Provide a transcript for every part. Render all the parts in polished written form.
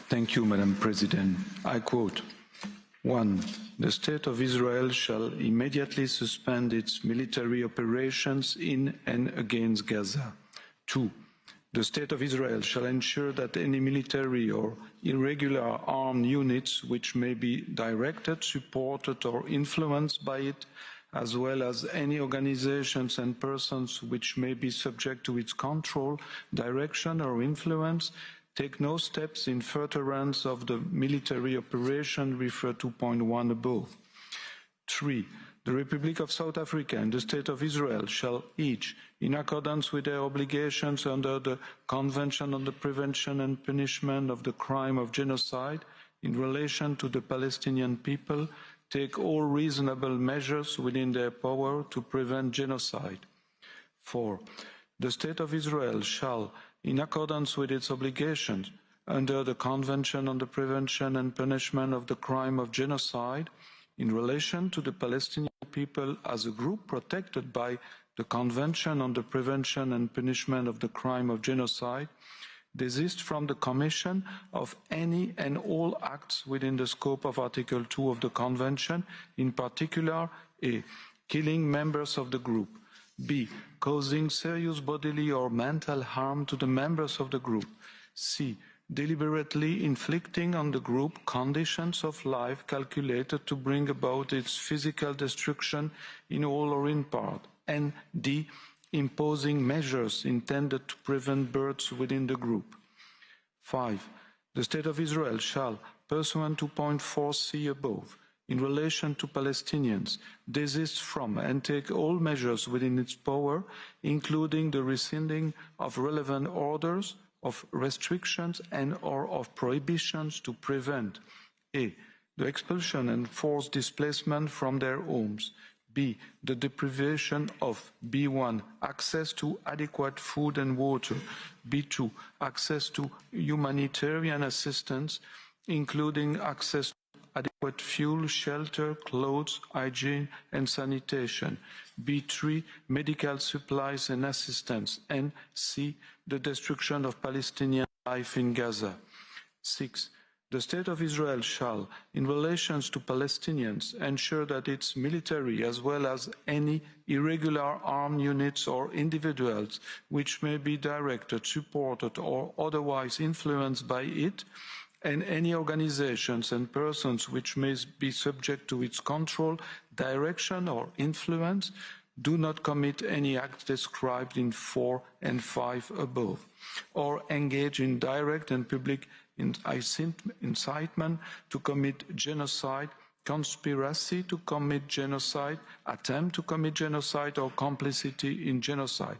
Thank you, Madam President. I quote, 1. The State of Israel shall immediately suspend its military operations in and against Gaza. 2. The State of Israel shall ensure that any military or irregular armed units which may be directed, supported or influenced by it, as well as any organizations and persons which may be subject to its control, direction or influence, take no steps in furtherance of the military operation referred to point 1 above. 3. The Republic of South Africa and the State of Israel shall each, in accordance with their obligations under the Convention on the Prevention and Punishment of the Crime of Genocide in relation to the Palestinian people, take all reasonable measures within their power to prevent genocide. 4. The State of Israel shall, in accordance with its obligations under the Convention on the Prevention and Punishment of the Crime of Genocide, in relation to the Palestinian people as a group protected by the Convention on the Prevention and Punishment of the Crime of Genocide, desist from the commission of any and all acts within the scope of Article 2 of the Convention, in particular, a. Killing members of the group, b. Causing serious bodily or mental harm to the members of the group, c. Deliberately inflicting on the group conditions of life calculated to bring about its physical destruction in whole or in part, and d. Imposing measures intended to prevent births within the group. 5. The State of Israel shall, pursuant to point 4c above, in relation to Palestinians, desist from and take all measures within its power, including the rescinding of relevant orders, of restrictions and or of prohibitions to prevent a. The expulsion and forced displacement from their homes, b. The deprivation of b1. Access to adequate food and water, b2. Access to humanitarian assistance, including access to adequate fuel, shelter, clothes, hygiene and sanitation, b3. Medical supplies and assistance, and c. The destruction of Palestinian life in Gaza. 6. The State of Israel shall, in relations to Palestinians, ensure that its military, as well as any irregular armed units or individuals which may be directed, supported or otherwise influenced by it, and any organizations and persons which may be subject to its control, direction or influence, do not commit any act described in 4 and 5 above, or engage in direct and public incitement to commit genocide, conspiracy to commit genocide, attempt to commit genocide, or complicity in genocide.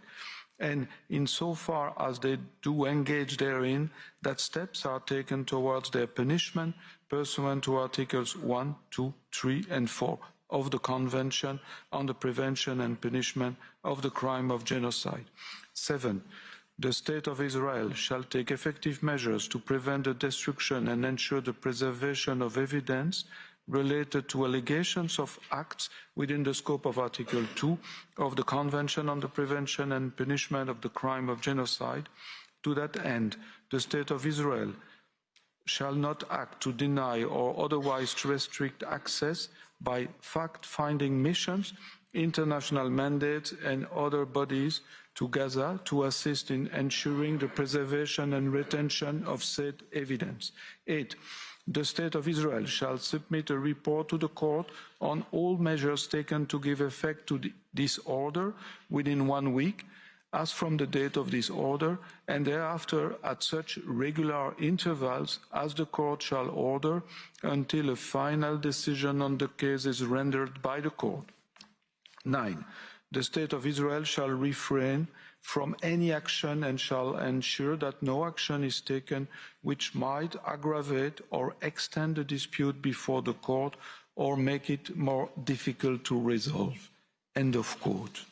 And insofar as they do engage therein, that steps are taken towards their punishment pursuant to Articles 1, 2, 3 and 4 of the Convention on the Prevention and Punishment of the Crime of Genocide. 7. The State of Israel shall take effective measures to prevent the destruction and ensure the preservation of evidence related to allegations of acts within the scope of Article 2 of the Convention on the Prevention and Punishment of the Crime of Genocide. To that end, the State of Israel shall not act to deny or otherwise to restrict access by fact-finding missions, international mandates and other bodies to Gaza to assist in ensuring the preservation and retention of said evidence. 8. The State of Israel shall submit a report to the court on all measures taken to give effect to this order within 1 week, as from the date of this order, and thereafter at such regular intervals as the court shall order, until a final decision on the case is rendered by the court. 9. The State of Israel shall refrain from any action and shall ensure that no action is taken which might aggravate or extend the dispute before the court or make it more difficult to resolve. End of quote.